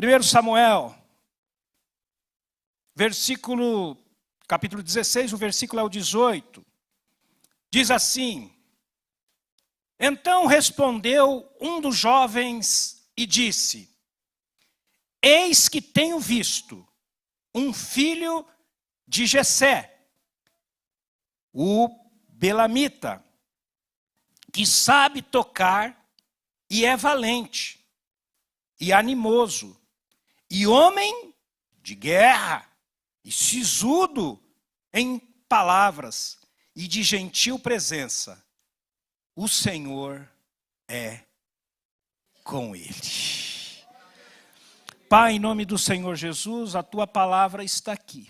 1 Samuel, capítulo 16, o versículo é o 18. Diz assim: Então respondeu um dos jovens e disse: Eis que tenho visto um filho de Jessé, o belamita, que sabe tocar e é valente e animoso, e homem de guerra, e sisudo em palavras, e de gentil presença. O Senhor é com ele. Pai, em nome do Senhor Jesus, a tua palavra está aqui.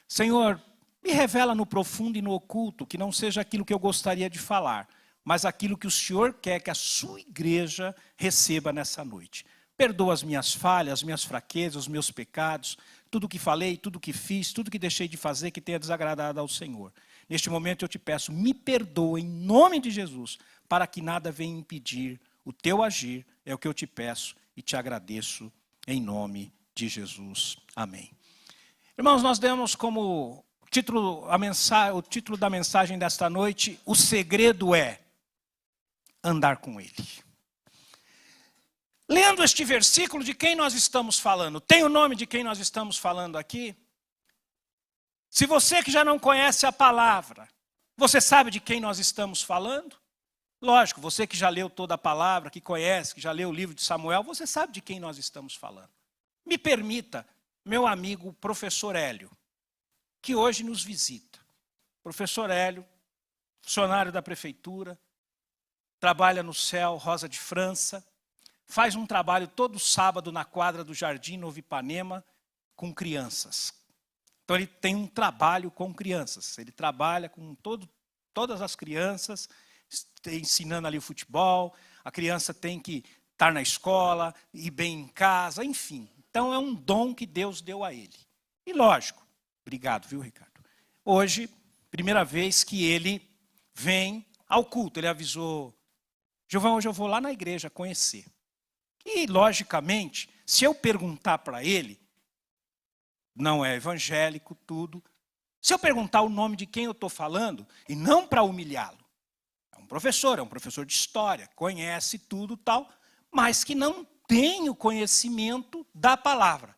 Senhor, me revela no profundo e no oculto, que não seja aquilo que eu gostaria de falar, mas aquilo que o Senhor quer que a sua igreja receba nessa noite. Perdoa as minhas falhas, as minhas fraquezas, os meus pecados, tudo que falei, tudo que fiz, tudo que deixei de fazer que tenha desagradado ao Senhor. Neste momento eu te peço, me perdoa em nome de Jesus, para que nada venha impedir o teu agir. É o que eu te peço e te agradeço em nome de Jesus. Amém. Irmãos, nós demos como título o título da mensagem desta noite: o segredo é andar com Ele. Lendo este versículo, de quem nós estamos falando? Tem o nome de quem nós estamos falando aqui? Se você que já não conhece a palavra, você sabe de quem nós estamos falando? Lógico, você que já leu toda a palavra, que conhece, que já leu o livro de Samuel, você sabe de quem nós estamos falando. Me permita, meu amigo professor Hélio, que hoje nos visita. Professor Hélio, funcionário da prefeitura, trabalha no CEL Rosa de França, faz um trabalho todo sábado na quadra do Jardim Novo Ipanema com crianças. Então ele tem um trabalho com crianças. Ele trabalha com todas as crianças, ensinando ali o futebol. A criança tem que estar na escola, ir bem em casa, enfim. Então é um dom que Deus deu a ele. E lógico, obrigado, viu, Ricardo? Hoje, primeira vez que ele vem ao culto. Ele avisou: Giovão, hoje eu vou lá na igreja conhecer. E, logicamente, se eu perguntar para ele, não é evangélico, tudo. Se eu perguntar o nome de quem eu estou falando, e não para humilhá-lo, é um professor de história, conhece tudo tal, mas que não tem o conhecimento da palavra.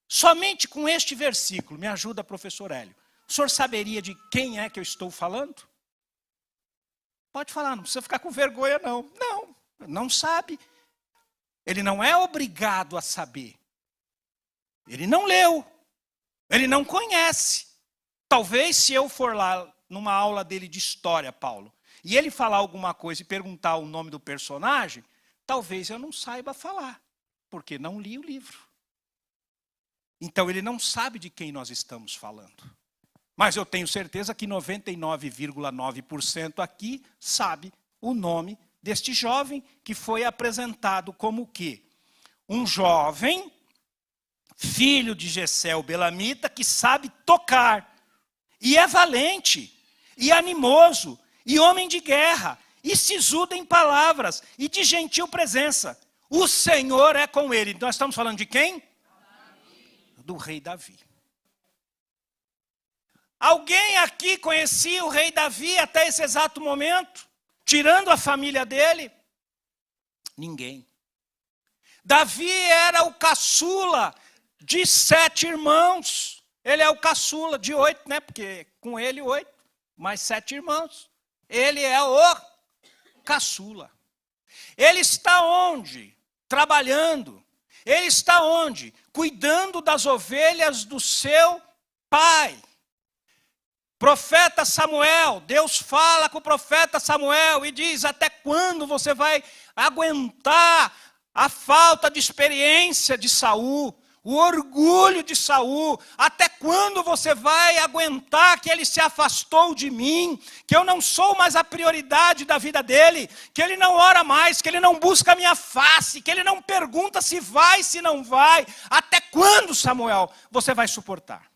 Somente com este versículo, me ajuda, professor Hélio, o senhor saberia de quem é que eu estou falando? Pode falar, não precisa ficar com vergonha não. Não sabe. Ele não é obrigado a saber. Ele não leu. Ele não conhece. Talvez se eu for lá numa aula dele de história, Paulo, e ele falar alguma coisa e perguntar o nome do personagem, talvez eu não saiba falar, porque não li o livro. Então ele não sabe de quem nós estamos falando. Mas eu tenho certeza que 99,9% aqui sabe o nome deste jovem que foi apresentado como o quê? Um jovem, filho de Jessé o belamita, que sabe tocar, e é valente, e animoso, e homem de guerra, e sisudo em palavras, e de gentil presença. O Senhor é com ele. Nós estamos falando de quem? Do rei Davi. Alguém aqui conhecia o rei Davi até esse exato momento? Tirando a família dele? Ninguém. Davi era o caçula de 7 irmãos. Ele é o caçula de 8, né? Porque com ele 8, mais 7 irmãos. Ele é o caçula. Ele está onde? Trabalhando. Ele está onde? Cuidando das ovelhas do seu pai. Profeta Samuel, Deus fala com o profeta Samuel e diz: até quando você vai aguentar a falta de experiência de Saul, o orgulho de Saul? Até quando você vai aguentar que ele se afastou de mim, que eu não sou mais a prioridade da vida dele, que ele não ora mais, que ele não busca a minha face, que ele não pergunta se vai, se não vai? Até quando, Samuel, você vai suportar?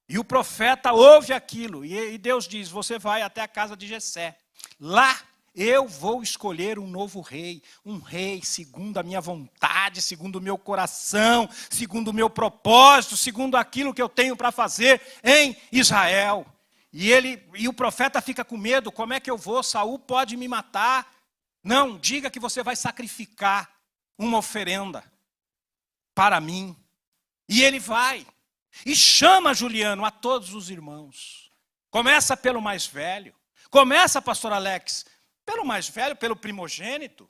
E o profeta ouve aquilo, e Deus diz: você vai até a casa de Jessé. Lá Eu vou escolher um novo rei, um rei segundo a minha vontade, segundo o meu coração, segundo o meu propósito, segundo aquilo que eu tenho para fazer em Israel. E o profeta fica com medo, como é que eu vou? Saul pode me matar. Não, diga que você vai sacrificar uma oferenda para mim. E ele vai, e chama Juliano a todos os irmãos. Começa pelo mais velho, começa, pastor Alex, pelo mais velho, pelo primogênito,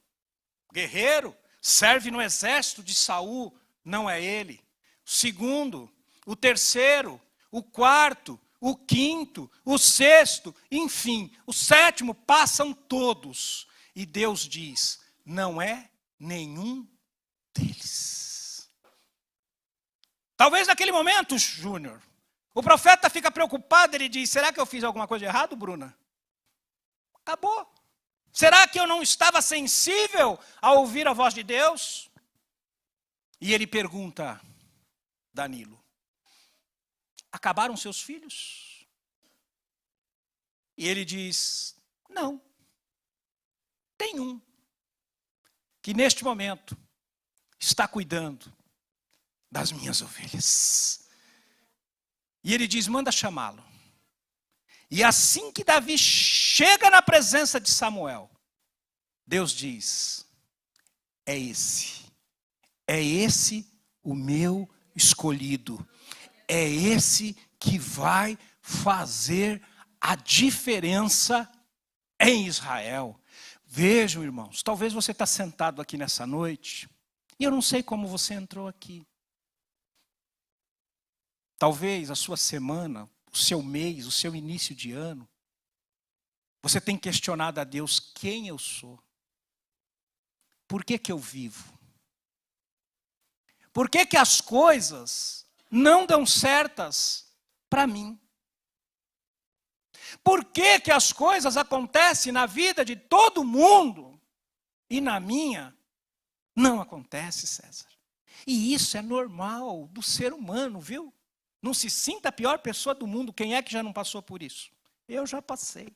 guerreiro, serve no exército de Saul, não é ele. O segundo, o terceiro, o quarto, o quinto, o sexto, enfim, o sétimo, passam todos. E Deus diz, não é nenhum deles. Talvez naquele momento, Júnior, o profeta fica preocupado, ele diz, será que eu fiz alguma coisa de errado, Bruna? Acabou. Será que eu não estava sensível a ouvir a voz de Deus? E ele pergunta, Danilo, acabaram seus filhos? E ele diz, não. Tem um que neste momento está cuidando das minhas ovelhas. E ele diz, manda chamá-lo. E assim que Davi chega na presença de Samuel, Deus diz, é esse o meu escolhido, é esse que vai fazer a diferença em Israel. Vejam, irmãos, talvez você está sentado aqui nessa noite, e eu não sei como você entrou aqui. Talvez a sua semana, o seu mês, o seu início de ano, você tem questionado a Deus quem eu sou. Por que eu vivo? Por que as coisas não dão certas para mim? Por que as coisas acontecem na vida de todo mundo e na minha não acontece, César? E isso é normal do ser humano, viu? Não se sinta a pior pessoa do mundo. Quem é que já não passou por isso? Eu já passei.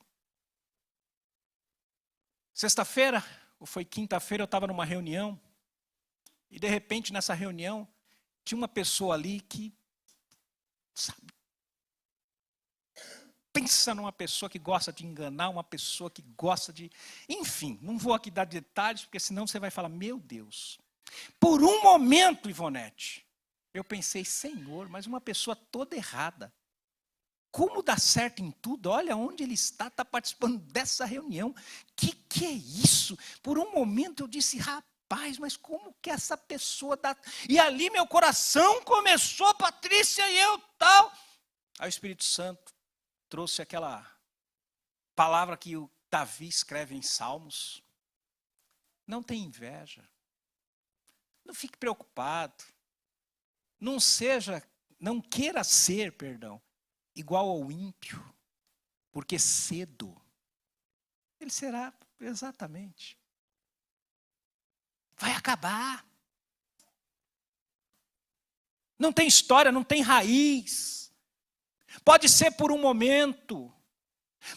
Sexta-feira, ou foi quinta-feira, eu estava numa reunião. E de repente, nessa reunião, tinha uma pessoa ali que, sabe, pensa numa pessoa que gosta de enganar, uma pessoa que gosta de... Enfim, não vou aqui dar detalhes, porque senão você vai falar, meu Deus. Por um momento, Ivonete, eu pensei, Senhor, mas uma pessoa toda errada. Como dá certo em tudo? Olha onde ele está participando dessa reunião. Que é isso? Por um momento eu disse, rapaz, mas como que essa pessoa dá... E ali meu coração começou, Patrícia, e eu tal. Aí o Espírito Santo trouxe aquela palavra que o Davi escreve em Salmos. Não tenha inveja. Não fique preocupado. Não queira ser, igual ao ímpio, porque cedo ele será exatamente. Vai acabar. Não tem história, não tem raiz. Pode ser por um momento,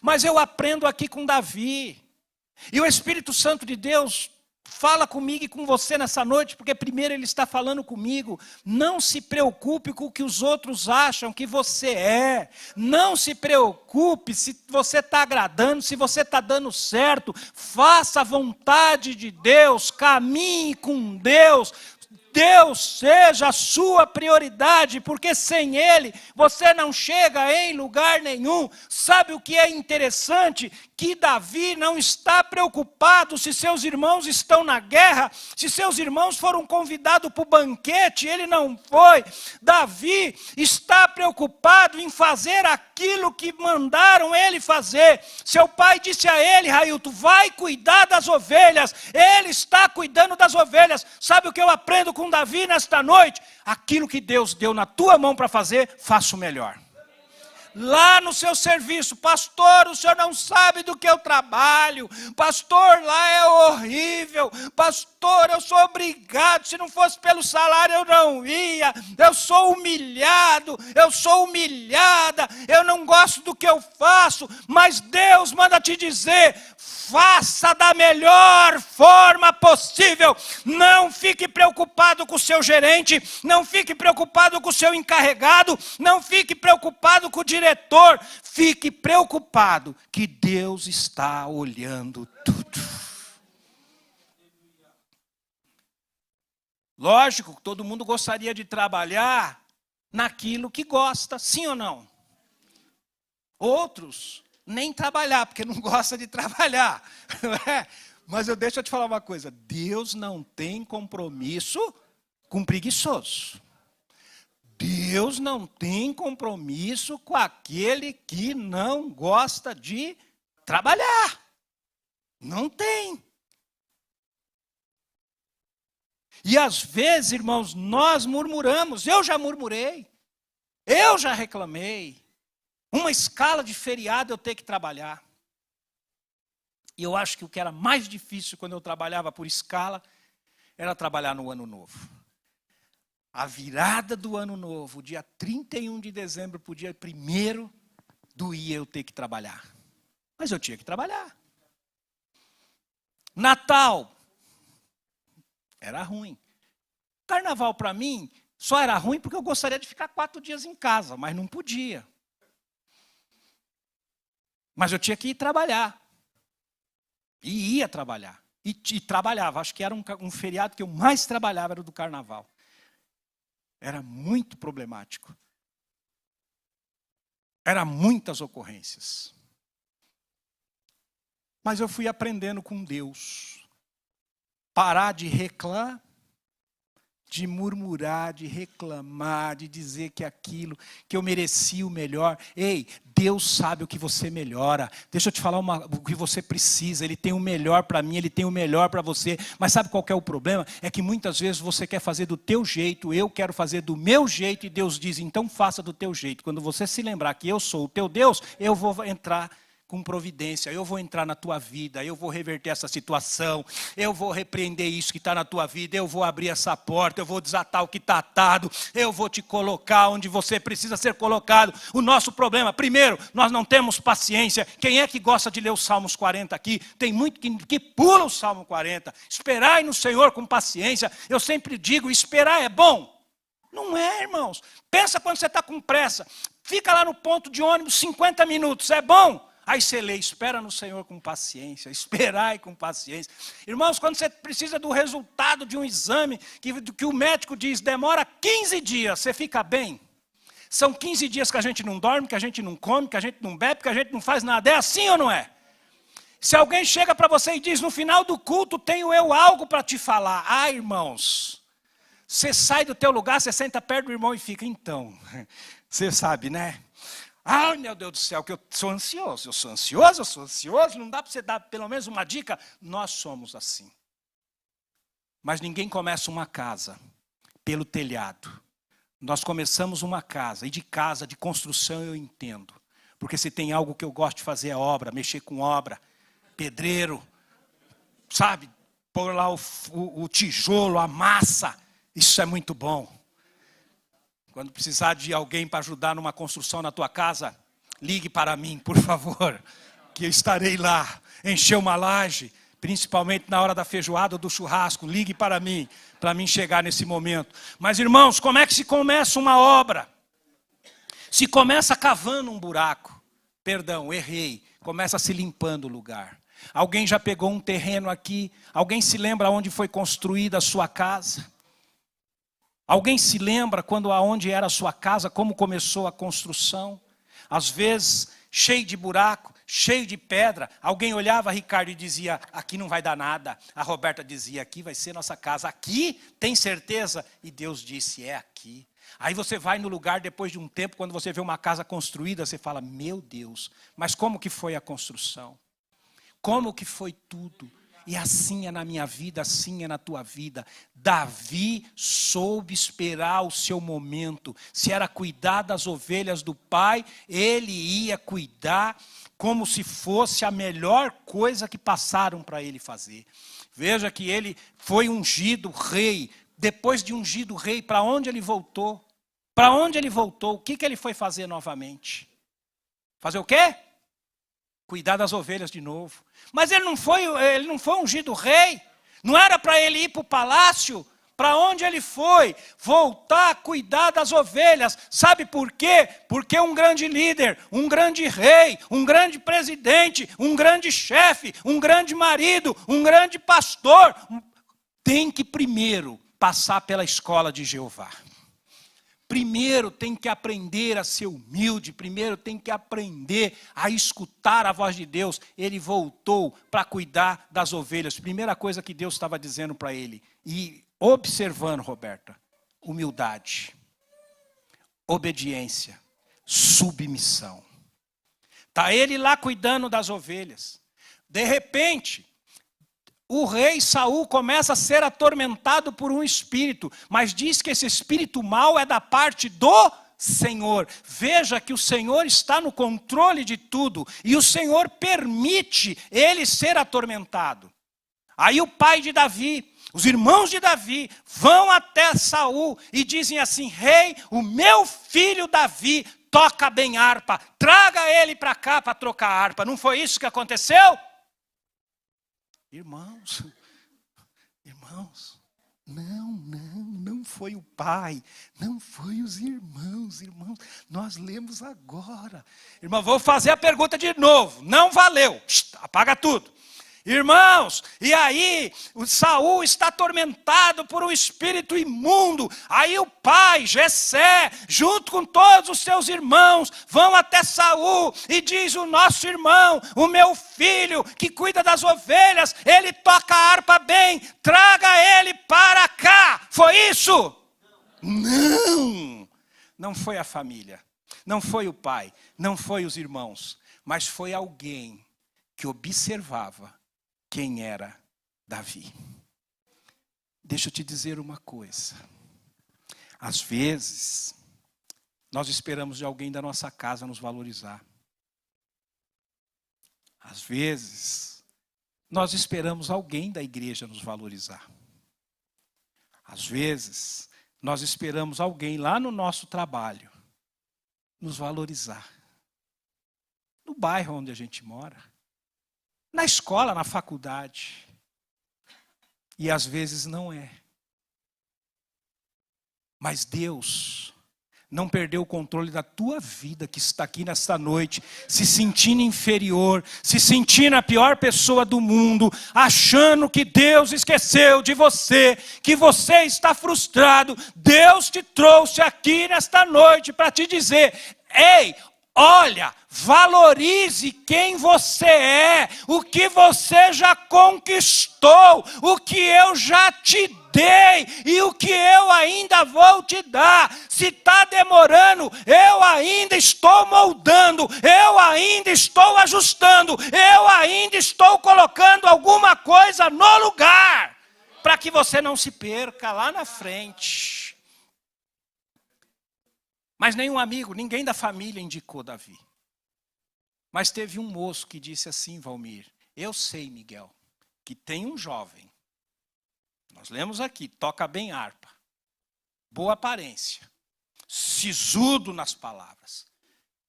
mas eu aprendo aqui com Davi. E o Espírito Santo de Deus fala comigo e com você nessa noite, porque primeiro ele está falando comigo. Não se preocupe com o que os outros acham que você é. Não se preocupe se você está agradando, se você está dando certo. Faça a vontade de Deus, caminhe com Deus. Deus seja a sua prioridade, porque sem Ele você não chega em lugar nenhum. Sabe o que é interessante? Que Davi não está preocupado se seus irmãos estão na guerra, se seus irmãos foram convidados para o banquete, ele não foi. Davi está preocupado em fazer aquilo que mandaram ele fazer. Seu pai disse a ele, Railton, vai cuidar das ovelhas. Ele está cuidando das ovelhas. Sabe o que eu aprendo com Davi nesta noite? Aquilo que Deus deu na tua mão para fazer, faça o melhor. lá no seu serviço: pastor, o senhor não sabe do que eu trabalho, pastor, lá é horrível, pastor, eu sou obrigado, se não fosse pelo salário eu não ia, eu sou humilhado, eu sou humilhada, eu não gosto do que eu faço, mas Deus manda te dizer: faça da melhor forma possível. Não fique preocupado com o seu gerente, não fique preocupado com o seu encarregado, não fique preocupado com o diretor, fique preocupado que Deus está olhando tudo. Lógico, todo mundo gostaria de trabalhar naquilo que gosta, sim ou não? Outros nem trabalhar, porque não gosta de trabalhar. Mas deixa eu te falar uma coisa: Deus não tem compromisso com preguiçoso. Deus não tem compromisso com aquele que não gosta de trabalhar. Não tem. E às vezes, irmãos, nós murmuramos. Eu já murmurei. Eu já reclamei. Uma escala de feriado eu ter que trabalhar. E eu acho que o que era mais difícil quando eu trabalhava por escala era trabalhar no ano novo. A virada do ano novo, dia 31 de dezembro para o dia 1º, doía eu ter que trabalhar. Mas eu tinha que trabalhar. Natal era ruim. Carnaval para mim só era ruim porque eu gostaria de ficar 4 dias em casa, mas não podia. Mas eu tinha que ir trabalhar. E ia trabalhar. E trabalhava. Acho que era um feriado que eu mais trabalhava, era o do carnaval. Era muito problemático. Era muitas ocorrências. Mas eu fui aprendendo com Deus. Parar de reclamar, de murmurar, de reclamar, de dizer que aquilo, que eu merecia o melhor. Ei, Deus sabe o que você melhora. Deixa eu te falar o que você precisa. Ele tem o melhor para mim, Ele tem o melhor para você. Mas sabe qual que é o problema? É que muitas vezes você quer fazer do teu jeito, eu quero fazer do meu jeito, e Deus diz: então faça do teu jeito. Quando você se lembrar que eu sou o teu Deus, eu vou entrar com providência, eu vou entrar na tua vida, eu vou reverter essa situação, eu vou repreender isso que está na tua vida, eu vou abrir essa porta, eu vou desatar o que está atado, eu vou te colocar onde você precisa ser colocado. O nosso problema, primeiro, nós não temos paciência. Quem é que gosta de ler os Salmos 40 aqui? Tem muito que pula o Salmo 40. Esperai no Senhor com paciência. Eu sempre digo: esperar é bom. Não é, irmãos. Pensa quando você está com pressa, fica lá no ponto de ônibus 50 minutos, é bom? Aí você lê: espera no Senhor com paciência, esperai com paciência. Irmãos, quando você precisa do resultado de um exame, que o médico diz demora 15 dias, você fica bem? São 15 dias que a gente não dorme, que a gente não come, que a gente não bebe, que a gente não faz nada. É assim ou não é? Se alguém chega para você e diz: no final do culto tenho eu algo para te falar. Ah, irmãos, você sai do teu lugar, você senta perto do irmão e fica: então, você sabe, né? Ai, meu Deus do céu, que eu sou ansioso, não dá para você dar pelo menos uma dica? Nós somos assim. Mas ninguém começa uma casa pelo telhado. Nós começamos uma casa, e de casa, de construção eu entendo. Porque se tem algo que eu gosto de fazer é obra, mexer com obra, pedreiro, sabe? Pôr lá o tijolo, a massa, isso é muito bom. Quando precisar de alguém para ajudar numa construção na tua casa, ligue para mim, por favor, que eu estarei lá. Encher uma laje, principalmente na hora da feijoada ou do churrasco, ligue para mim chegar nesse momento. Mas, irmãos, como é que se começa uma obra? Se começa cavando um buraco, errei, começa se limpando o lugar. Alguém já pegou um terreno aqui? Alguém se lembra onde foi construída a sua casa? Alguém se lembra aonde era a sua casa, como começou a construção? Às vezes, cheio de buraco, cheio de pedra. Alguém olhava Ricardo e dizia: aqui não vai dar nada. A Roberta dizia: aqui vai ser nossa casa. Aqui, tem certeza? E Deus disse: é aqui. Aí você vai no lugar depois de um tempo, quando você vê uma casa construída, você fala: meu Deus, mas como que foi a construção? Como que foi tudo? E assim é na minha vida, assim é na tua vida. Davi soube esperar o seu momento. Se era cuidar das ovelhas do pai, ele ia cuidar como se fosse a melhor coisa que passaram para ele fazer. Veja que ele foi ungido rei. Depois de ungido rei, para onde ele voltou? Para onde ele voltou? O que ele foi fazer novamente? Fazer o quê? Cuidar das ovelhas de novo. Mas ele não foi ungido rei. Não era para ele ir para o palácio. Para onde ele foi? Voltar a cuidar das ovelhas. Sabe por quê? Porque um grande líder, um grande rei, um grande presidente, um grande chefe, um grande marido, um grande pastor, tem que primeiro passar pela escola de Jeová. Primeiro tem que aprender a ser humilde, primeiro tem que aprender a escutar a voz de Deus. Ele voltou para cuidar das ovelhas. Primeira coisa que Deus estava dizendo para ele. E observando, Roberta, humildade, obediência, submissão. Está ele lá cuidando das ovelhas. De repente, o rei Saul começa a ser atormentado por um espírito, mas diz que esse espírito mau é da parte do Senhor. Veja que o Senhor está no controle de tudo, e o Senhor permite ele ser atormentado. Aí o pai de Davi, os irmãos de Davi, vão até Saul e dizem assim: rei, o meu filho Davi toca bem harpa, traga ele para cá para trocar harpa. Não foi isso que aconteceu? Irmãos, não foi o pai, não foi os irmãos, nós lemos agora. Irmão, vou fazer a pergunta de novo, não valeu, apaga tudo. Irmãos, e aí o Saul está atormentado por um espírito imundo. Aí o pai, Jessé, junto com todos os seus irmãos, vão até Saul e diz: o nosso irmão, o meu filho, que cuida das ovelhas, ele toca a harpa bem, traga ele para cá. Foi isso? Não foi a família, não foi o pai, não foi os irmãos, mas foi alguém que observava quem era Davi. Deixa eu te dizer uma coisa. Às vezes, nós esperamos de alguém da nossa casa nos valorizar. Às vezes, nós esperamos alguém da igreja nos valorizar. Às vezes, nós esperamos alguém lá no nosso trabalho nos valorizar. No bairro onde a gente mora. Na escola, na faculdade. E às vezes não é. Mas Deus não perdeu o controle da tua vida, que está aqui nesta noite, se sentindo inferior, se sentindo a pior pessoa do mundo, achando que Deus esqueceu de você, que você está frustrado. Deus te trouxe aqui nesta noite para te dizer: ei, olha, valorize quem você é, o que você já conquistou, o que eu já te dei e o que eu ainda vou te dar. Se está demorando, eu ainda estou moldando, eu ainda estou ajustando, eu ainda estou colocando alguma coisa no lugar, para que você não se perca lá na frente. Mas nenhum amigo, ninguém da família indicou Davi. Mas teve um moço que disse assim: Valmir, eu sei, Miguel, que tem um jovem. Nós lemos aqui, toca bem harpa. Boa aparência. Sisudo nas palavras.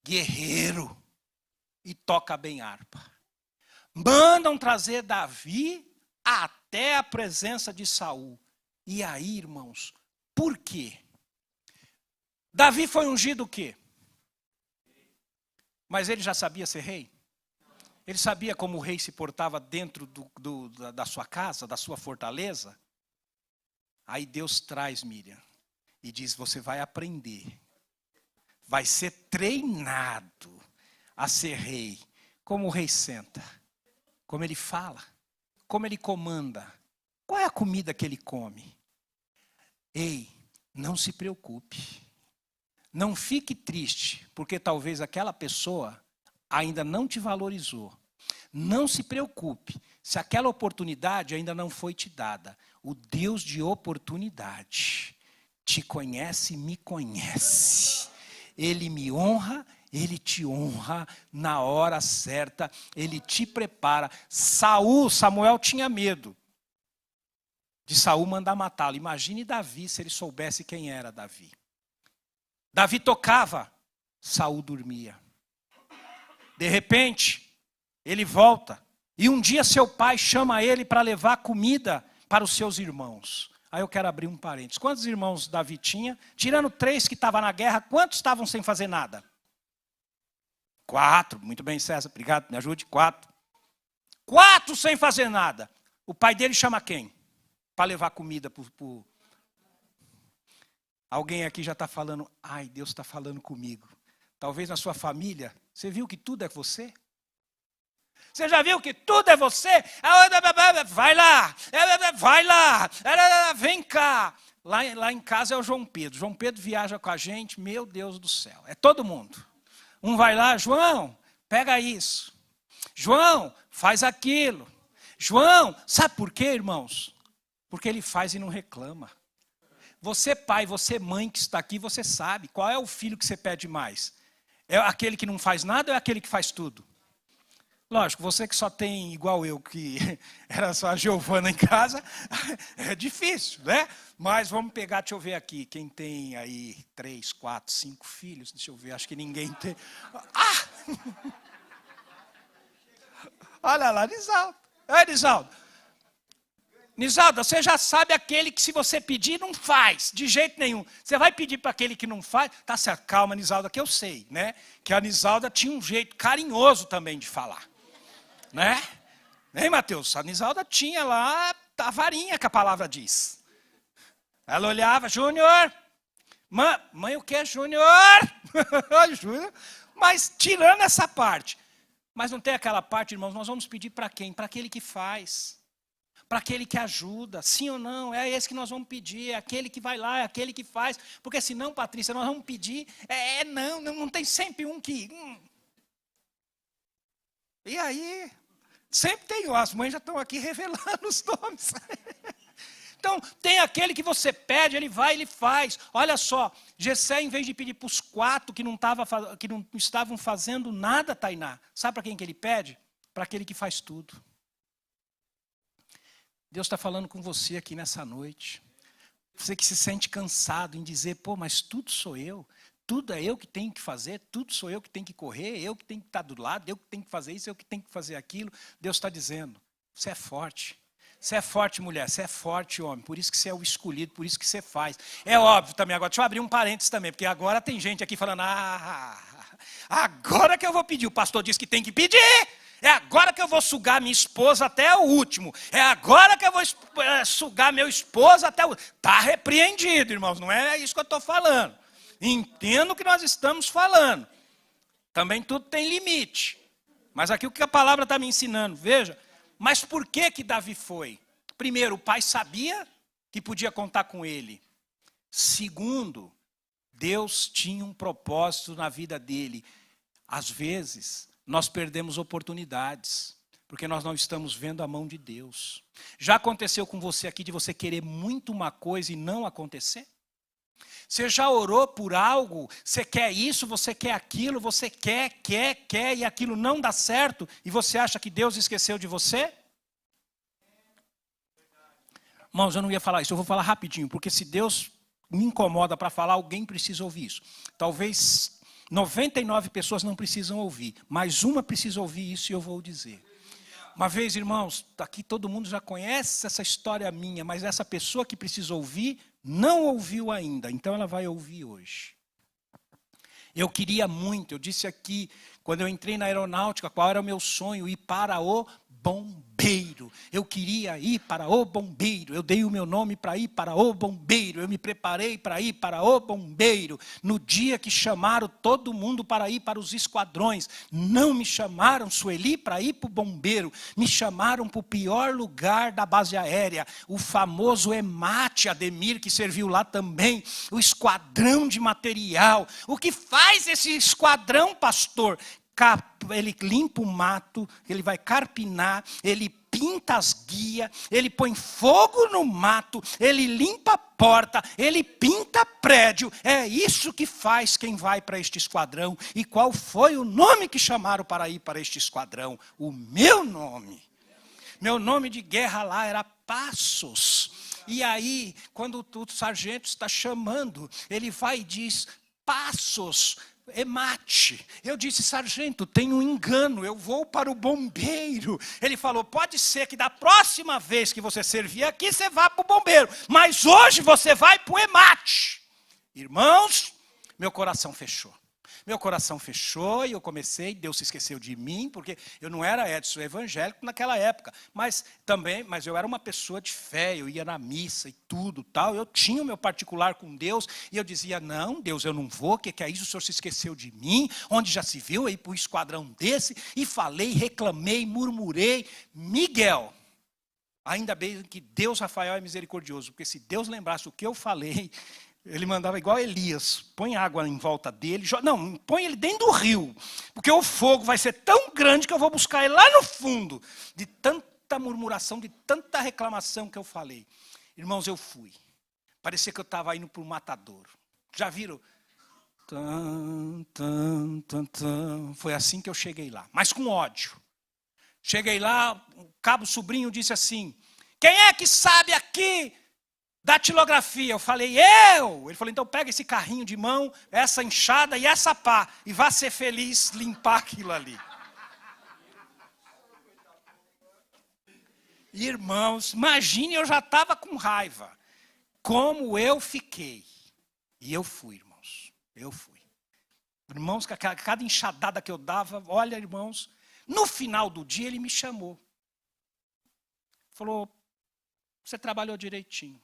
Guerreiro. E toca bem harpa. Mandam trazer Davi até a presença de Saul. E aí, irmãos, por quê? Davi foi ungido o quê? Mas ele já sabia ser rei? Ele sabia como o rei se portava dentro da sua casa, da sua fortaleza? Aí Deus traz Miriam e diz: você vai aprender, vai ser treinado a ser rei. Como o rei senta, como ele fala, como ele comanda, qual é a comida que ele come? Ei, não se preocupe. Não fique triste, porque talvez aquela pessoa ainda não te valorizou. Não se preocupe, se aquela oportunidade ainda não foi te dada. O Deus de oportunidade te conhece e me conhece. Ele me honra, Ele te honra na hora certa, Ele te prepara. Samuel tinha medo de Saul mandar matá-lo. Imagine Davi, se ele soubesse quem era Davi. Davi tocava, Saul dormia. De repente, ele volta. E um dia seu pai chama ele para levar comida para os seus irmãos. Aí eu quero abrir um parênteses. Quantos irmãos Davi tinha? Tirando 3 que estavam na guerra, quantos estavam sem fazer nada? 4. Muito bem, César. Obrigado, me ajude. 4. 4 sem fazer nada. O pai dele chama quem? Para levar comida para o... Alguém aqui já está falando, ai, Deus está falando comigo. Talvez na sua família, você viu que tudo é você? Você já viu que tudo é você? Vai lá, vem cá. Lá em casa é o João Pedro. João Pedro viaja com a gente, meu Deus do céu. É todo mundo. Um vai lá, João, pega isso. João, faz aquilo. João, sabe por quê, irmãos? Porque ele faz e não reclama. Você pai, você mãe que está aqui, você sabe qual é o filho que você pede mais. É aquele que não faz nada ou é aquele que faz tudo? Lógico, você que só tem, igual eu, que era só a Giovana em casa, é difícil, né? Mas vamos pegar, deixa eu ver aqui, quem tem aí 3, 4, 5 filhos, deixa eu ver, acho que ninguém tem. Ah! Olha lá, Nisaldo. É, Nisaldo. Nisaldo, você já sabe aquele que se você pedir, não faz, de jeito nenhum. Você vai pedir para aquele que não faz, tá certo, calma, Nisalda, que eu sei, né? Que a Nisalda tinha um jeito carinhoso também de falar. Né? Hein, Mateus? A Nisalda tinha lá a varinha que a palavra diz. Ela olhava, Júnior. Mãe, o que é Júnior? Júnior. Mas tirando essa parte. Mas não tem aquela parte, irmãos, nós vamos pedir para quem? Para aquele que faz. Para aquele que ajuda. Sim ou não? É esse que nós vamos pedir. É aquele que vai lá, é aquele que faz. Porque senão, Patrícia, nós vamos pedir. Não tem sempre um que... E aí... Sempre tem, as mães já estão aqui revelando os nomes. Então, tem aquele que você pede, ele vai, ele faz. Olha só, Jessé, em vez de pedir para os 4 que não estavam fazendo nada, Tainá, sabe para quem que ele pede? Para aquele que faz tudo. Deus está falando com você aqui nessa noite. Você que se sente cansado em dizer, pô, mas tudo sou eu. Tudo é eu que tenho que fazer, tudo sou eu que tenho que correr, eu que tenho que estar do lado, eu que tenho que fazer isso, eu que tenho que fazer aquilo. Deus está dizendo, você é forte. Você é forte, mulher, você é forte, homem. Por isso que você é o escolhido, por isso que você faz. É óbvio também, agora deixa eu abrir um parênteses também, porque agora tem gente aqui falando, agora que eu vou pedir, o pastor disse que tem que pedir. É agora que eu vou sugar minha esposa até o último. É agora que eu vou sugar meu esposo até o último. Está repreendido, irmãos, não é isso que eu estou falando. Entendo o que nós estamos falando. Também tudo tem limite. Mas aqui o que a palavra está me ensinando, veja. Mas por que Davi foi? Primeiro, o pai sabia que podia contar com ele. Segundo, Deus tinha um propósito na vida dele. Às vezes, nós perdemos oportunidades, porque nós não estamos vendo a mão de Deus. Já aconteceu com você aqui de você querer muito uma coisa e não acontecer? Você já orou por algo, você quer isso, você quer aquilo, você quer, e aquilo não dá certo, e você acha que Deus esqueceu de você? Irmãos, eu não ia falar isso, eu vou falar rapidinho, porque se Deus me incomoda para falar, alguém precisa ouvir isso. Talvez 99 pessoas não precisam ouvir, mas uma precisa ouvir isso e eu vou dizer. Uma vez, irmãos, aqui todo mundo já conhece essa história minha, mas essa pessoa que precisa ouvir, não ouviu ainda, então ela vai ouvir hoje. Eu queria muito, eu disse aqui, quando eu entrei na aeronáutica, qual era o meu sonho? Ir para o bombeiro. Eu queria ir para o bombeiro. Eu dei o meu nome para ir para o bombeiro. Eu me preparei para ir para o bombeiro. No dia que chamaram todo mundo para ir para os esquadrões, não me chamaram, Sueli, para ir para o bombeiro. Me chamaram para o pior lugar da base aérea. O famoso EMAT, Ademir, que serviu lá também. O esquadrão de material. O que faz esse esquadrão, pastor? ele limpa o mato, ele vai carpinar, ele pinta as guias, ele põe fogo no mato, ele limpa a porta, ele pinta prédio. É isso que faz quem vai para este esquadrão. E qual foi o nome que chamaram para ir para este esquadrão? O meu nome. Meu nome de guerra lá era Passos. E aí, quando o sargento está chamando, ele vai e diz, Passos, Emate. Eu disse, sargento, tem um engano, eu vou para o bombeiro. Ele falou, pode ser que da próxima vez que você servir aqui, você vá para o bombeiro. Mas hoje você vai para o Emate. Irmãos, meu coração fechou. Meu coração fechou e eu comecei, Deus se esqueceu de mim, porque eu não era Edson evangélico naquela época, mas eu era uma pessoa de fé, eu ia na missa e tudo, tal. Eu tinha o meu particular com Deus e eu dizia, não, Deus, eu não vou, que é isso, o Senhor se esqueceu de mim, onde já se viu aí para o esquadrão desse, e falei, reclamei, murmurei, Miguel. Ainda bem que Deus, Rafael, é misericordioso, porque se Deus lembrasse o que eu falei, ele mandava igual Elias, põe água em volta dele, não, põe ele dentro do rio, porque o fogo vai ser tão grande que eu vou buscar ele lá no fundo, de tanta murmuração, de tanta reclamação que eu falei. Irmãos, eu fui, parecia que eu estava indo para o matadouro, já viram? Foi assim que eu cheguei lá, mas com ódio. Cheguei lá, o cabo sobrinho disse assim, quem é que sabe aqui datilografia? Eu falei, eu! Ele falou, então pega esse carrinho de mão, essa enxada e essa pá, e vá ser feliz limpar aquilo ali. Irmãos, imagine, eu já estava com raiva. Como eu fiquei. E eu fui, irmãos. Eu fui. Irmãos, cada enxadada que eu dava, olha, irmãos, no final do dia ele me chamou. Falou, você trabalhou direitinho.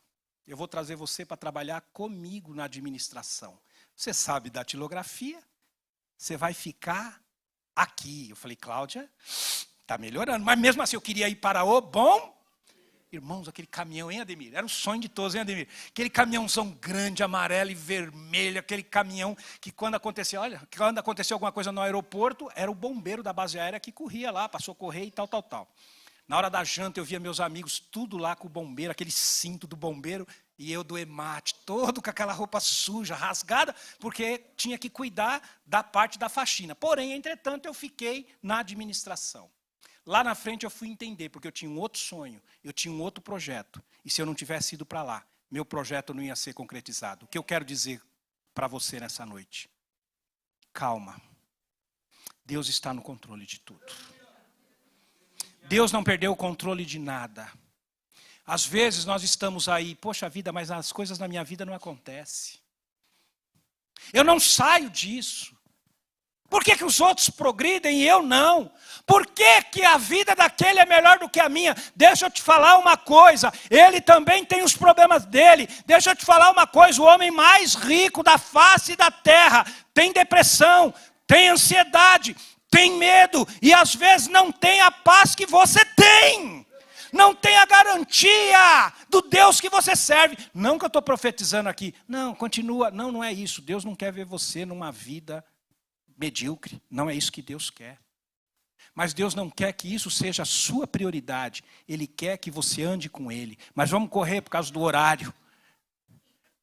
Eu vou trazer você para trabalhar comigo na administração. Você sabe datilografia, você vai ficar aqui. Eu falei, Cláudia, está melhorando. Mas mesmo assim eu queria ir para o bom. Irmãos, aquele caminhão, hein, Ademir? Era um sonho de todos, hein, Ademir? Aquele caminhãozão grande, amarelo e vermelho, aquele caminhão que quando aconteceu alguma coisa no aeroporto, era o bombeiro da base aérea que corria lá para socorrer e tal. Na hora da janta eu via meus amigos tudo lá com o bombeiro, aquele cinto do bombeiro, e eu do Emate, todo com aquela roupa suja, rasgada, porque tinha que cuidar da parte da faxina. Porém, entretanto, eu fiquei na administração. Lá na frente eu fui entender, porque eu tinha um outro sonho, eu tinha um outro projeto. E se eu não tivesse ido para lá, meu projeto não ia ser concretizado. O que eu quero dizer para você nessa noite? Calma. Deus está no controle de tudo. Deus não perdeu o controle de nada. Às vezes nós estamos aí, poxa vida, mas as coisas na minha vida não acontecem. Eu não saio disso. Por que os outros progridem e eu não? Por que a vida daquele é melhor do que a minha? Deixa eu te falar uma coisa, ele também tem os problemas dele. Deixa eu te falar uma coisa, o homem mais rico da face da terra tem depressão, tem ansiedade, tem medo e às vezes não tem a paz que você tem. Não tem a garantia do Deus que você serve. Não que eu estou profetizando aqui. Não, continua. Não é isso. Deus não quer ver você numa vida medíocre. Não é isso que Deus quer. Mas Deus não quer que isso seja a sua prioridade. Ele quer que você ande com Ele. Mas vamos correr por causa do horário.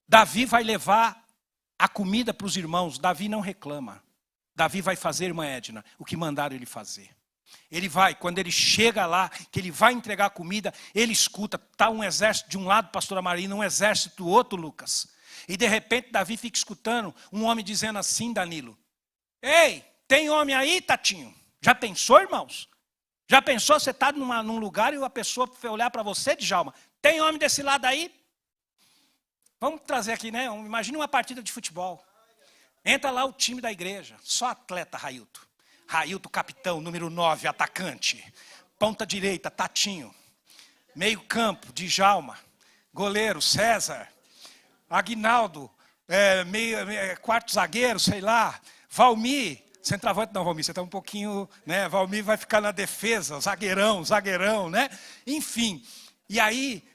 Davi vai levar a comida para os irmãos. Davi não reclama. Davi vai fazer, irmã Edna, o que mandaram ele fazer. Ele vai, quando ele chega lá, que ele vai entregar a comida, ele escuta, está um exército de um lado, pastora Marina, um exército do outro, Lucas. E de repente Davi fica escutando um homem dizendo assim, Danilo, ei, tem homem aí, Tatinho? Já pensou, irmãos? Já pensou, você está num lugar e a pessoa foi olhar para você, Djalma, tem homem desse lado aí? Vamos trazer aqui, né? Imagine uma partida de futebol. Entra lá o time da igreja, só atleta, Railton. Railton, capitão, número 9, atacante. Ponta direita, Tatinho. Meio campo, Djalma. Goleiro, César. Aguinaldo, quarto zagueiro, sei lá. Valmir, centroavante não, Valmir, você está um pouquinho, né? Valmir vai ficar na defesa, zagueirão, né? Enfim, e aí,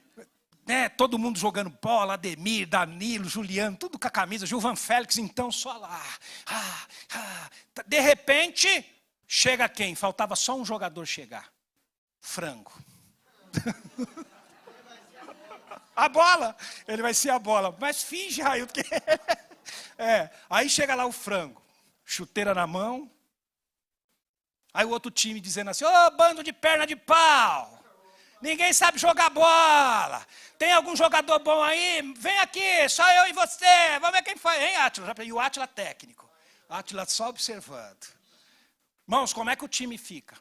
né, todo mundo jogando bola, Ademir, Danilo, Juliano, tudo com a camisa, Gilvan Félix, então, só lá. De repente, Chega quem? Faltava só um jogador chegar. Frango. A bola. Ele vai ser a bola. Mas finge, Raio, que... Aí chega lá o frango. Chuteira na mão. Aí o outro time dizendo assim, ô, bando de perna de pau. Ninguém sabe jogar bola. Tem algum jogador bom aí? Vem aqui, só eu e você. Vamos ver quem foi. Hein, Átila? E o Átila técnico. Átila só observando. Irmãos, como é que o time fica?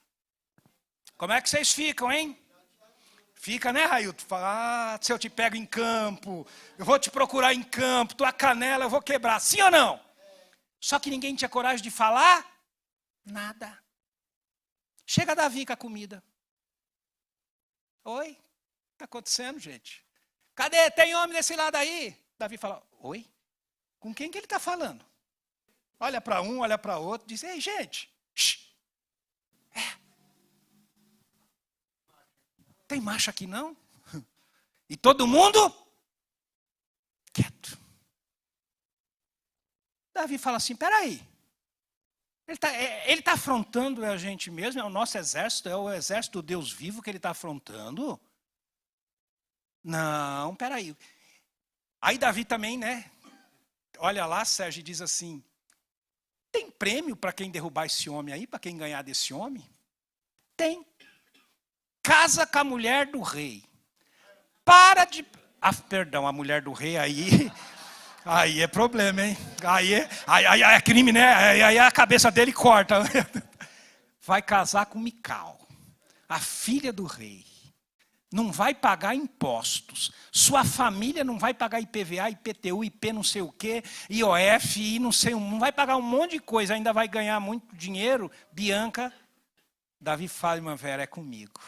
Como é que vocês ficam, hein? Fica, né, Railton? Fala, se eu te pego em campo, eu vou te procurar em campo, tua canela eu vou quebrar. Sim ou não? Só que ninguém tinha coragem de falar nada. Chega Davi com a comida. Oi? O que está acontecendo, gente? Cadê? Tem homem desse lado aí? Davi fala, oi? Com quem que ele está falando? Olha para um, olha para outro, diz, ei, gente. Tem macho aqui não? E todo mundo quieto. Davi fala assim, peraí. Ele está afrontando a gente mesmo, é o nosso exército, é o exército do Deus vivo que ele está afrontando? Não, peraí. Aí Davi também, né? Olha lá, Sérgio, e diz assim, tem prêmio para quem derrubar esse homem aí, para quem ganhar desse homem? Tem. Casa com a mulher do rei. Para de... perdão, a mulher do rei aí é problema, hein? Aí é crime, né? Aí a cabeça dele corta. Vai casar com Mical, a filha do rei. Não vai pagar impostos. Sua família não vai pagar IPVA, IPTU, IP não sei o quê, IOF, I não sei, não vai pagar um monte de coisa, ainda vai ganhar muito dinheiro. Bianca, Davi fala, irmã Vera, é comigo.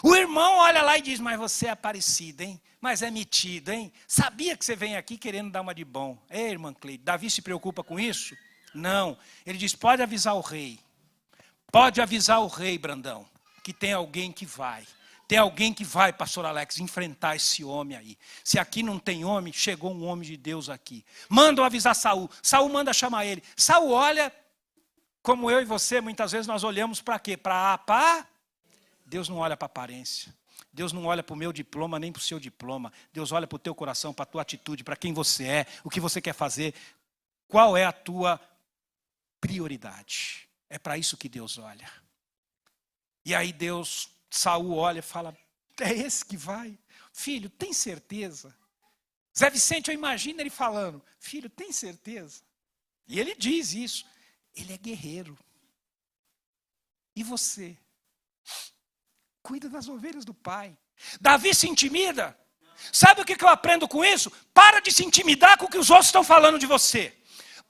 O irmão olha lá e diz, mas você é aparecido, hein? Mas é metido, hein? Sabia que você vem aqui querendo dar uma de bom. Ei, irmã Cleide, Davi se preocupa com isso? Não. Ele diz, pode avisar o rei. Pode avisar o rei, Brandão, que tem alguém que vai. Tem alguém que vai, pastor Alex, enfrentar esse homem aí. Se aqui não tem homem, chegou um homem de Deus aqui. Mandam avisar Saul. Saul manda chamar ele. Saul olha, como eu e você, muitas vezes nós olhamos para quê? Para Deus não olha para a aparência. Deus não olha para o meu diploma, nem para o seu diploma. Deus olha para o teu coração, para a tua atitude, para quem você é, o que você quer fazer. Qual é a tua prioridade? É para isso que Deus olha. E aí Saul olha e fala, é esse que vai? Filho, tem certeza? Zé Vicente, eu imagino ele falando, filho, tem certeza? E ele diz isso. Ele é guerreiro. E você? Cuida das ovelhas do pai. Davi se intimida. Sabe o que eu aprendo com isso? Para de se intimidar com o que os outros estão falando de você.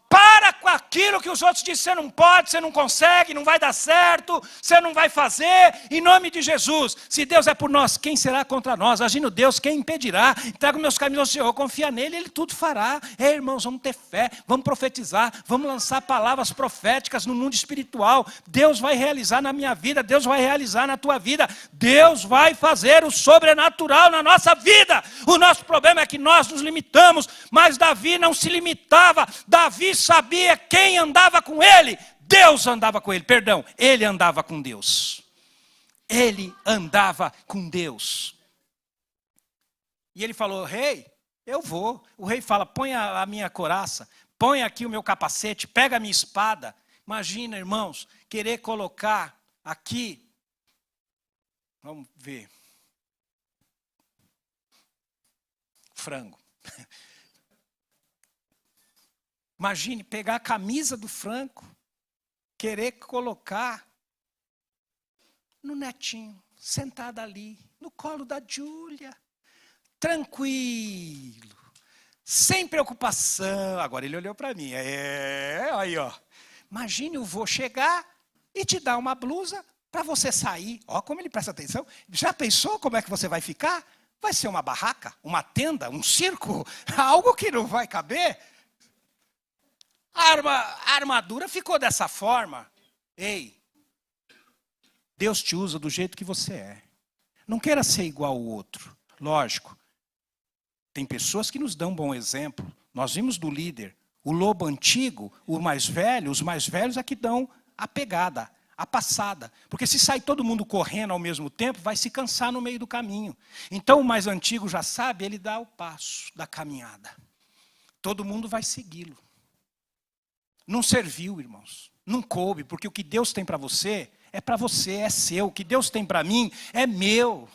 Para com aquilo que os outros dizem, você não pode, você não consegue, não vai dar certo, você não vai fazer, em nome de Jesus. Se Deus é por nós, quem será contra nós? Agindo Deus, quem impedirá? Entrego meus caminhos ao Senhor, confia nele, ele tudo fará. Irmãos, vamos ter fé, vamos profetizar, vamos lançar palavras proféticas no mundo espiritual. Deus vai realizar na minha vida, Deus vai realizar na tua vida. Deus vai fazer o sobrenatural na nossa vida. O nosso problema é que nós nos limitamos, mas Davi não se limitava. Davi sabia quem andava com ele. Deus andava com ele, perdão, ele andava com Deus. Ele andava com Deus. E ele falou, rei, eu vou. O rei fala, põe a minha couraça, põe aqui o meu capacete, pega a minha espada. Imagina, irmãos, querer colocar aqui, vamos ver, frango. Imagine pegar a camisa do Franco, querer colocar no netinho, sentado ali, no colo da Júlia, tranquilo, sem preocupação. Agora ele olhou para mim, aí ó. Imagine o vô chegar e te dar uma blusa para você sair. Ó como ele presta atenção. Já pensou como é que você vai ficar? Vai ser uma barraca, uma tenda, um circo, algo que não vai caber. A armadura ficou dessa forma. Ei, Deus te usa do jeito que você é. Não queira ser igual ao outro. Lógico, tem pessoas que nos dão um bom exemplo. Nós vimos do líder, o lobo antigo, os mais velhos é que dão a pegada, a passada. Porque se sair todo mundo correndo ao mesmo tempo, vai se cansar no meio do caminho. Então o mais antigo já sabe, ele dá o passo da caminhada. Todo mundo vai segui-lo. Não serviu, irmãos. Não coube, porque o que Deus tem para você, é seu. O que Deus tem para mim, é meu.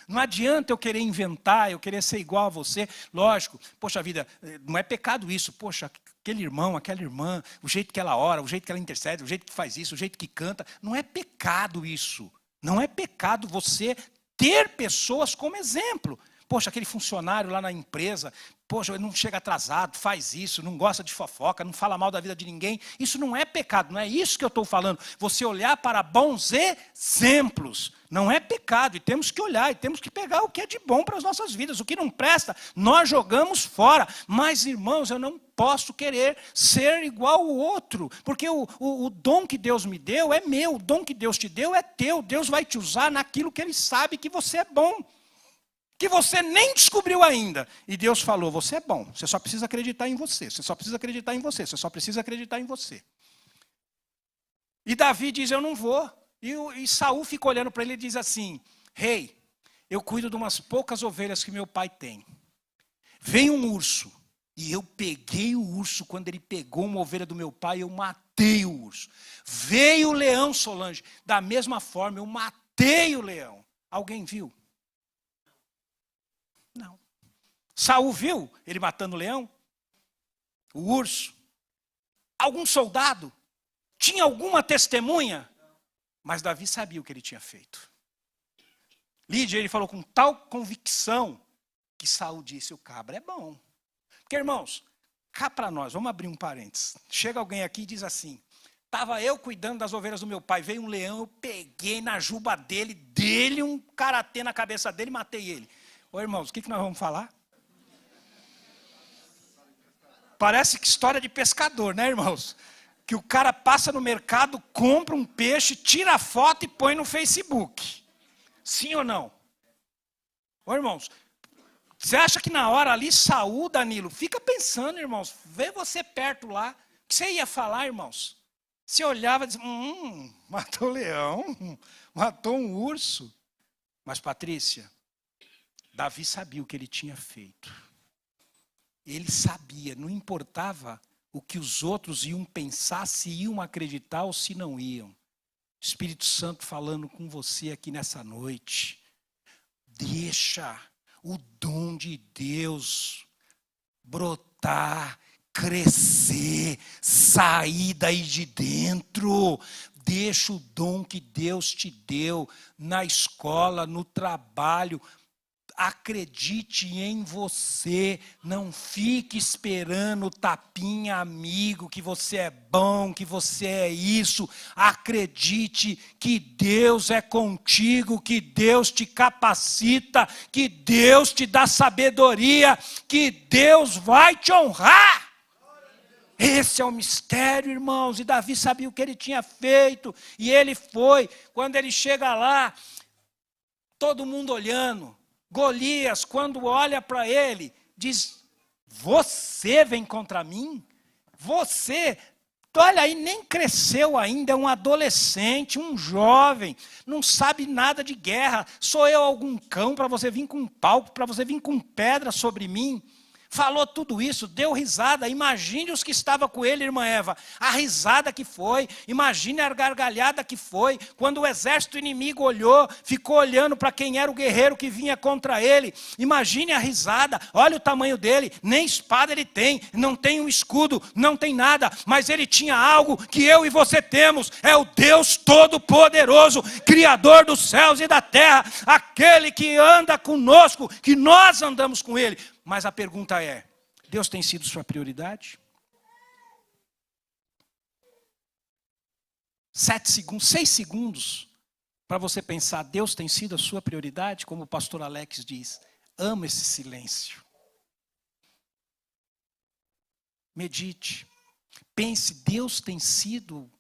Não adianta eu querer inventar, eu querer ser igual a você. Lógico, poxa vida, não é pecado isso. Poxa, aquele irmão, aquela irmã, o jeito que ela ora, o jeito que ela intercede, o jeito que faz isso, o jeito que canta. Não é pecado isso. Não é pecado você ter pessoas como exemplo. Poxa, aquele funcionário lá na empresa, poxa, ele não chega atrasado, faz isso, não gosta de fofoca, não fala mal da vida de ninguém. Isso não é pecado, não é isso que eu estou falando. Você olhar para bons exemplos. Não é pecado, e temos que olhar, e temos que pegar o que é de bom para as nossas vidas. O que não presta, nós jogamos fora. Mas, irmãos, eu não posso querer ser igual ao outro, porque o dom que Deus me deu é meu, o dom que Deus te deu é teu. Deus vai te usar naquilo que Ele sabe que você é bom, que você nem descobriu ainda. E Deus falou, você é bom, você só precisa acreditar em você, você só precisa acreditar em você, você só precisa acreditar em você. E Davi diz, eu não vou. E Saul fica olhando para ele e diz assim, rei, eu cuido de umas poucas ovelhas que meu pai tem. Vem um urso. E eu peguei o urso, quando ele pegou uma ovelha do meu pai, eu matei o urso. Veio o leão, Solange, da mesma forma, eu matei o leão. Alguém viu? Não. Saul viu ele matando o leão? O urso? Algum soldado? Tinha alguma testemunha? Mas Davi sabia o que ele tinha feito. Lídia, ele falou com tal convicção, que Saul disse, o cabra é bom. Porque, irmãos, cá para nós, vamos abrir um parênteses. Chega alguém aqui e diz assim, estava eu cuidando das ovelhas do meu pai, veio um leão, eu peguei na juba dele, dei-lhe um karatê na cabeça dele e matei ele. Ô, irmãos, o que nós vamos falar? Parece que história de pescador, né, irmãos? Que o cara passa no mercado, compra um peixe, tira a foto e põe no Facebook. Sim ou não? Ô, irmãos, você acha que na hora ali, Saul, Danilo, fica pensando, irmãos, vê você perto lá, o que você ia falar, irmãos? Você olhava e dizia, matou um leão, matou um urso. Mas, Patrícia, Davi sabia o que ele tinha feito. Ele sabia, não importava o que os outros iam pensar, se iam acreditar ou se não iam. Espírito Santo falando com você aqui nessa noite. Deixa o dom de Deus brotar, crescer, sair daí de dentro. Deixa o dom que Deus te deu na escola, no trabalho. Acredite em você, não fique esperando tapinha amigo, que você é bom, que você é isso. Acredite que Deus é contigo, que Deus te capacita, que Deus te dá sabedoria, que Deus vai te honrar. Esse é o mistério, irmãos, e Davi sabia o que ele tinha feito, e ele foi. Quando ele chega lá, todo mundo olhando. Golias, quando olha para ele, diz, você vem contra mim? Você, olha aí, nem cresceu ainda, é um adolescente, um jovem, não sabe nada de guerra. Sou eu algum cão para você vir com pau, para você vir com pedra sobre mim? Falou tudo isso, deu risada. Imagine os que estavam com ele, irmã Eva. A risada que foi, imagine a gargalhada que foi. Quando o exército inimigo olhou, ficou olhando para quem era o guerreiro que vinha contra ele. Imagine a risada, olha o tamanho dele. Nem espada ele tem, não tem um escudo, não tem nada. Mas ele tinha algo que eu e você temos. É o Deus Todo-Poderoso, Criador dos céus e da terra. Aquele que anda conosco, que nós andamos com ele. Mas a pergunta é, Deus tem sido sua prioridade? 6 segundos para você pensar, Deus tem sido a sua prioridade? Como o pastor Alex diz, amo esse silêncio. Medite, pense, Deus tem sido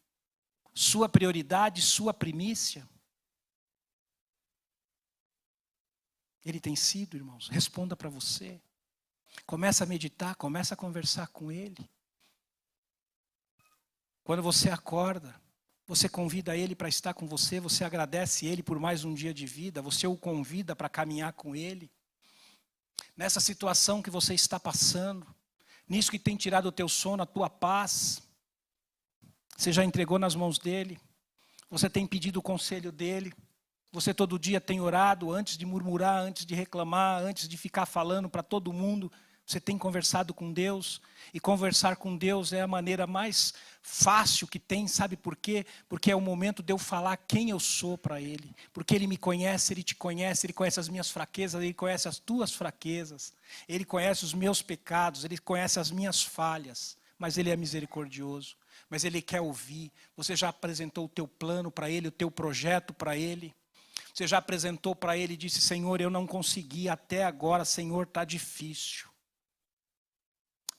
sua prioridade, sua primícia? Ele tem sido, irmãos, responda para você. Começa a meditar, começa a conversar com ele. Quando você acorda, Você convida ele para estar com você, você agradece ele por mais um dia de vida, você o convida para caminhar com ele. Nessa situação que você está passando, nisso que tem tirado o teu sono, a tua paz, você já entregou nas mãos dele, você tem pedido o conselho dele, você todo dia tem orado antes de murmurar, antes de reclamar, antes de ficar falando para todo mundo. Você tem conversado com Deus, e conversar com Deus é a maneira mais fácil que tem, sabe por quê? Porque é o momento de eu falar quem eu sou para Ele. Porque Ele me conhece, Ele te conhece, Ele conhece as minhas fraquezas, Ele conhece as tuas fraquezas. Ele conhece os meus pecados, Ele conhece as minhas falhas. Mas Ele é misericordioso, mas Ele quer ouvir. Você já apresentou o teu plano para Ele, o teu projeto para Ele? Você já apresentou para Ele e disse, Senhor, eu não consegui até agora, Senhor, está difícil.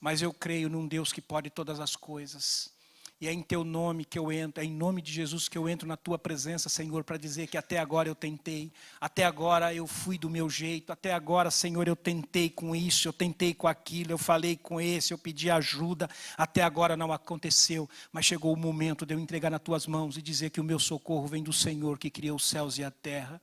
Mas eu creio num Deus que pode todas as coisas. E é em teu nome que eu entro, é em nome de Jesus que eu entro na tua presença, Senhor, para dizer que até agora eu tentei, até agora eu fui do meu jeito, até agora, Senhor, eu tentei com isso, eu tentei com aquilo, eu falei com esse, eu pedi ajuda, até agora não aconteceu. Mas chegou o momento de eu entregar nas tuas mãos e dizer que o meu socorro vem do Senhor que criou os céus e a terra.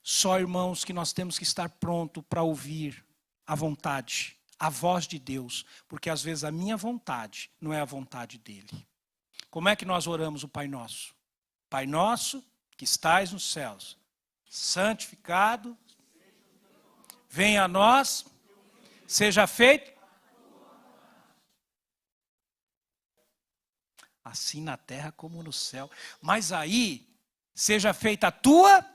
Só, irmãos, que nós temos que estar pronto para ouvir a vontade, a voz de Deus, porque às vezes a minha vontade não é a vontade dele. Como é que nós oramos o Pai Nosso? Pai Nosso, que estais nos céus, santificado, venha a nós, seja feito assim na terra como no céu. Mas aí, seja feita a tua.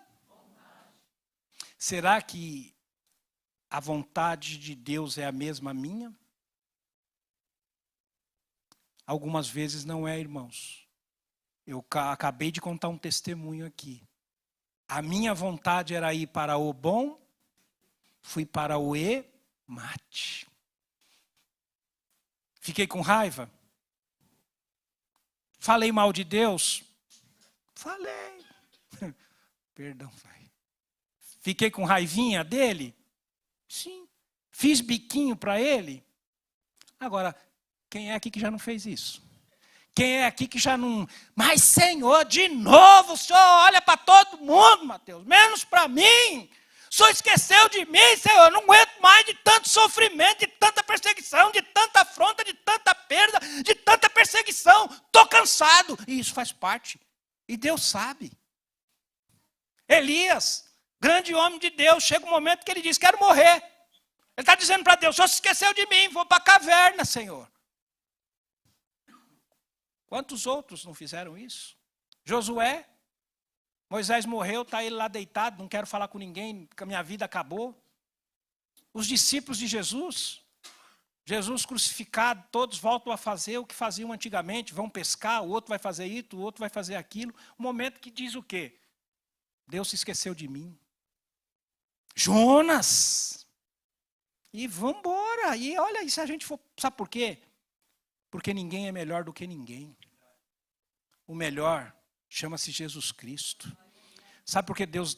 Será que a vontade de Deus é a mesma minha? Algumas vezes não é, irmãos. Eu acabei de contar um testemunho aqui. A minha vontade era ir para o bom, fui para o mate. Fiquei com raiva? Falei mal de Deus? Falei. Perdão, pai. Fiquei com raivinha dele? Sim. Fiz biquinho para ele? Agora, quem é aqui que já não fez isso? Quem é aqui que já não... Mas, Senhor, de novo, o Senhor olha para todo mundo, Mateus, menos para mim. O Senhor esqueceu de mim, Senhor. Eu não aguento mais de tanto sofrimento, de tanta perseguição, de tanta afronta, de tanta perda, de tanta perseguição. Estou cansado. E isso faz parte. E Deus sabe. Elias, grande homem de Deus, chega um momento que ele diz, quero morrer. Ele está dizendo para Deus, o Senhor se esqueceu de mim, vou para a caverna, Senhor. Quantos outros não fizeram isso? Josué, Moisés morreu, está ele lá deitado, não quero falar com ninguém, porque a minha vida acabou. Os discípulos de Jesus, Jesus crucificado, todos voltam a fazer o que faziam antigamente, vão pescar, o outro vai fazer isso, o outro vai fazer aquilo. Um momento que diz o quê? Deus se esqueceu de mim. Jonas! E vamos embora. E olha, e se a gente for, sabe por quê? Porque ninguém é melhor do que ninguém. O melhor chama-se Jesus Cristo. Sabe por que Deus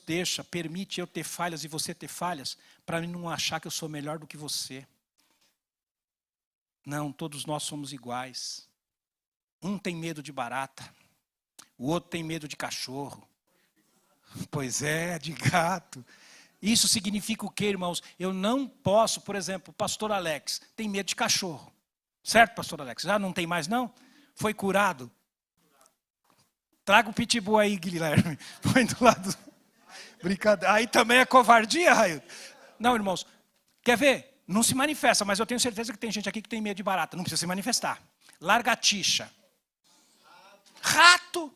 permite eu ter falhas e você ter falhas? Para não achar que eu sou melhor do que você. Não, todos nós somos iguais. Um tem medo de barata, o outro tem medo de cachorro. Pois é, de gato. Isso significa o quê, irmãos? Eu não posso, por exemplo, o pastor Alex tem medo de cachorro. Certo, pastor Alex? Já não tem mais, não? Foi curado? Traga o pitbull aí, Guilherme. Põe do lado. Brincadeira. Aí também é covardia, Raio? Não, irmãos. Quer ver? Não se manifesta, mas eu tenho certeza que tem gente aqui que tem medo de barata. Não precisa se manifestar. Lagartixa. Rato.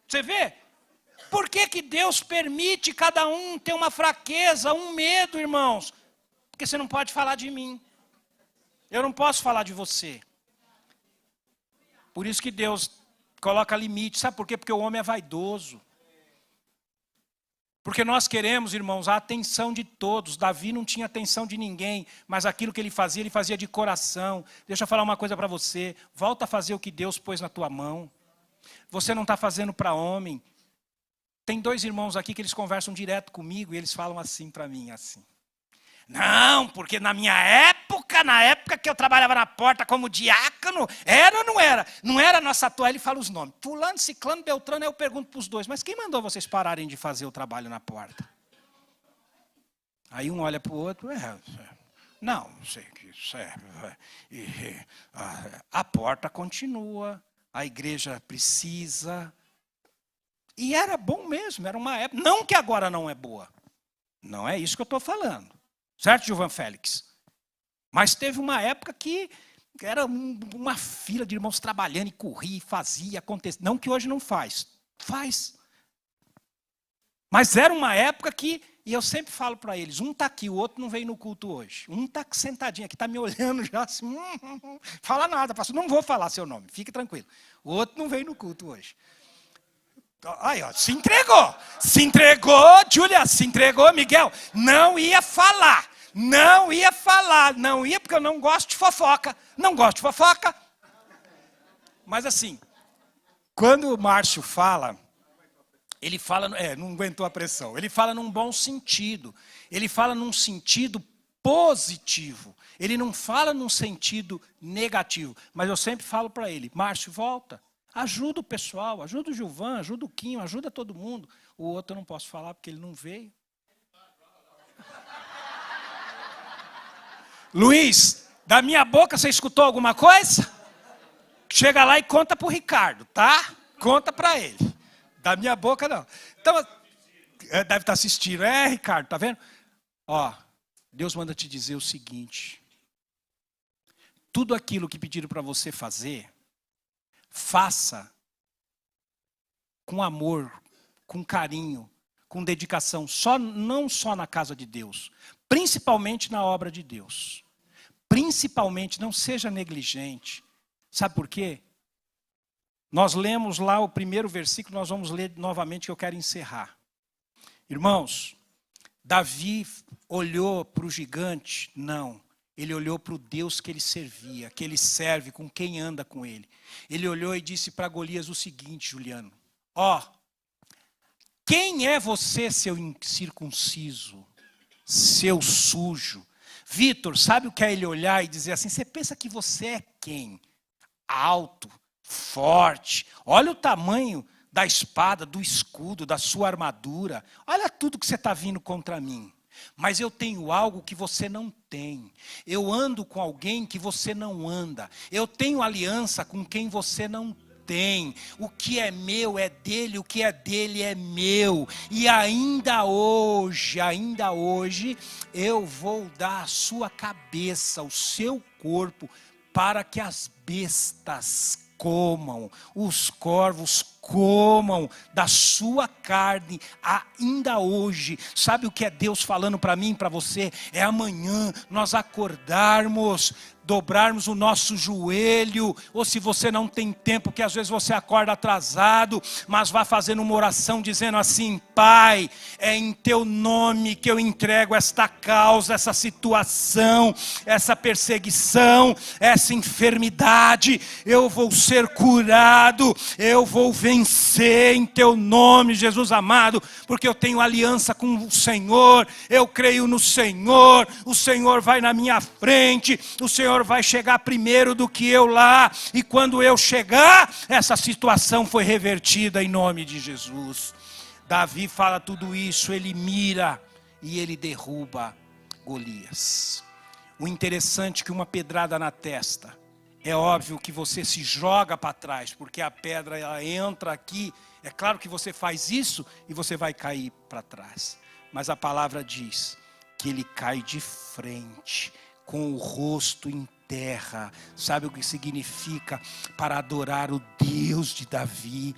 Você vê? Por que Deus permite cada um ter uma fraqueza, um medo, irmãos? Porque você não pode falar de mim. Eu não posso falar de você. Por isso que Deus coloca limite. Sabe por quê? Porque o homem é vaidoso. Porque nós queremos, irmãos, a atenção de todos. Davi não tinha atenção de ninguém, mas aquilo que ele fazia de coração. Deixa eu falar uma coisa para você. Volta a fazer o que Deus pôs na tua mão. Você não está fazendo para homem. Tem 2 irmãos aqui que eles conversam direto comigo e eles falam assim para mim, assim. Não, porque na época que eu trabalhava na porta como diácono, era ou não era? Não era a nossa toalha, ele fala os nomes. Fulano, ciclano, beltrano, eu pergunto para os dois, mas quem mandou vocês pararem de fazer o trabalho na porta? Aí um olha para o outro, não sei que serve. A porta continua, a igreja precisa. E era bom mesmo, era uma época. Não que agora não é boa. Não é isso que eu estou falando. Certo, Gilvan Félix? Mas teve uma época que era uma fila de irmãos trabalhando e corria, fazia, acontecia. Não que hoje não faz. Faz. Mas era uma época que, e eu sempre falo para eles, um está aqui, o outro não veio no culto hoje. Um está sentadinho aqui, está me olhando já assim, fala nada, pastor, não vou falar seu nome, fique tranquilo. O outro não veio no culto hoje. Aí, ó, se entregou, Júlia, se entregou, Miguel, não ia falar, porque eu não gosto de fofoca, Mas assim, quando o Márcio fala, ele fala, não aguentou a pressão, ele fala num bom sentido, ele fala num sentido positivo, ele não fala num sentido negativo, mas eu sempre falo para ele, Márcio, volta, ajuda o pessoal, ajuda o Gilvan, ajuda o Quinho, ajuda todo mundo, o outro eu não posso falar porque ele não veio. Luiz, da minha boca você escutou alguma coisa? Chega lá e conta para o Ricardo, tá? Conta para ele. Da minha boca, não. Então, deve estar assistindo. Ricardo, tá vendo? Ó, Deus manda te dizer o seguinte. Tudo aquilo que pediram para você fazer, faça com amor, com carinho, com dedicação. Não só na casa de Deus, principalmente na obra de Deus. Principalmente, não seja negligente. Sabe por quê? Nós lemos lá o primeiro versículo, nós vamos ler novamente que eu quero encerrar. Irmãos, Davi olhou para o gigante? Não. Ele olhou para o Deus que ele servia, que ele serve, com quem anda com ele. Ele olhou e disse para Golias o seguinte, Juliano. Quem é você, seu incircunciso, seu sujo? Vitor, sabe o que é ele olhar e dizer assim, você pensa que você é quem? Alto, forte, olha o tamanho da espada, do escudo, da sua armadura, olha tudo que você está vindo contra mim, mas eu tenho algo que você não tem, eu ando com alguém que você não anda, eu tenho aliança com quem você não tem, o que é meu é dele, o que é dele é meu, e ainda hoje, eu vou dar a sua cabeça, o seu corpo, para que as bestas comam, os corvos comam da sua carne, ainda hoje. Sabe o que é Deus falando para mim, para você? É amanhã nós acordarmos, dobrarmos o nosso joelho, ou se você não tem tempo, que às vezes você acorda atrasado, mas vá fazendo uma oração dizendo assim, Pai, é em teu nome que eu entrego esta causa, essa situação, essa perseguição, essa enfermidade, eu vou ser curado, eu vou vencer em teu nome, Jesus amado, porque eu tenho aliança com o Senhor, eu creio no Senhor, o Senhor vai na minha frente, o Senhor vai chegar primeiro do que eu lá, e quando eu chegar, essa situação foi revertida em nome de Jesus. Davi fala tudo isso, ele mira e ele derruba Golias. O interessante é que uma pedrada na testa, é óbvio que você se joga para trás, porque a pedra ela entra aqui, é claro que você faz isso e você vai cair para trás, mas a palavra diz que ele cai de frente, com o rosto em terra. Sabe o que significa? Para adorar o Deus de Davi,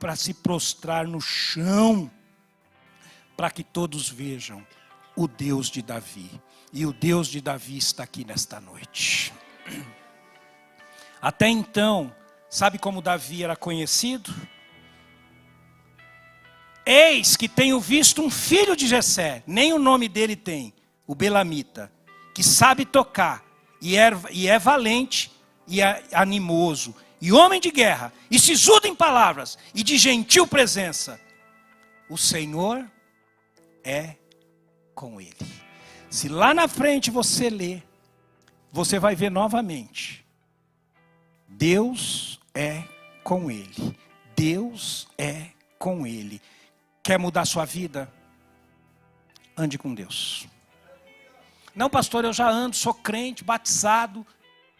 para se prostrar no chão, para que todos vejam o Deus de Davi. E o Deus de Davi está aqui nesta noite. Até então, sabe como Davi era conhecido? Eis que tenho visto um filho de Jessé, nem o nome dele tem, o Belamita, que sabe tocar, e é valente, e é animoso, e homem de guerra, e sisudo em palavras, e de gentil presença. O Senhor é com ele. Se lá na frente você ler, você vai ver novamente. Deus é com ele. Deus é com ele. Quer mudar sua vida? Ande com Deus. Não, pastor, eu já ando, sou crente, batizado.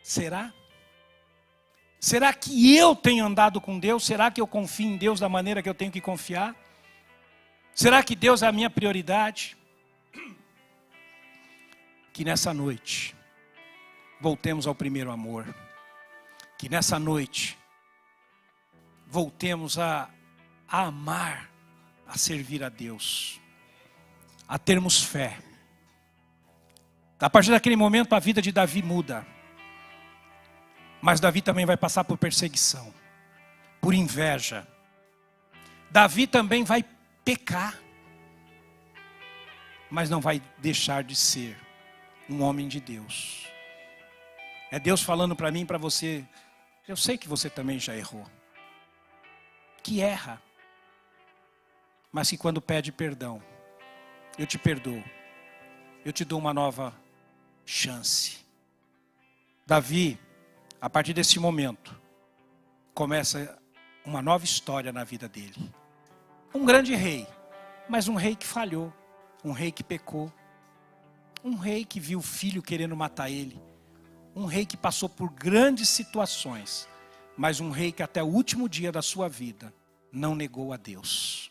Será? Será que eu tenho andado com Deus? Será que eu confio em Deus da maneira que eu tenho que confiar? Será que Deus é a minha prioridade? Que nessa noite voltemos ao primeiro amor. Que nessa noite voltemos a amar, a servir a Deus, a termos fé. A partir daquele momento a vida de Davi muda. Mas Davi também vai passar por perseguição, por inveja. Davi também vai pecar, mas não vai deixar de ser um homem de Deus. É Deus falando para mim e para você. Eu sei que você também já errou, que erra, mas que quando pede perdão, eu te perdoo, eu te dou uma nova chance. Davi, a partir desse momento, começa uma nova história na vida dele. Um grande rei, mas um rei que falhou, um rei que pecou, um rei que viu o filho querendo matar ele, um rei que passou por grandes situações, mas um rei que até o último dia da sua vida não negou a Deus.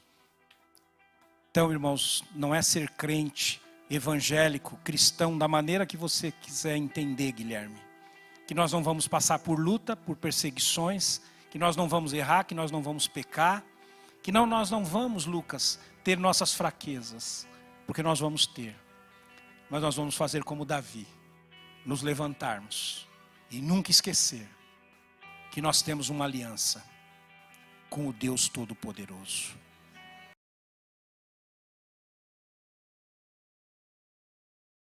Então, irmãos, não é ser crente, evangélico, cristão, da maneira que você quiser entender, Guilherme. Que nós não vamos passar por luta, por perseguições, que nós não vamos errar, que nós não vamos pecar, que nós não vamos, Lucas, ter nossas fraquezas, porque nós vamos ter. Mas nós vamos fazer como Davi, nos levantarmos e nunca esquecer que nós temos uma aliança com o Deus Todo-Poderoso.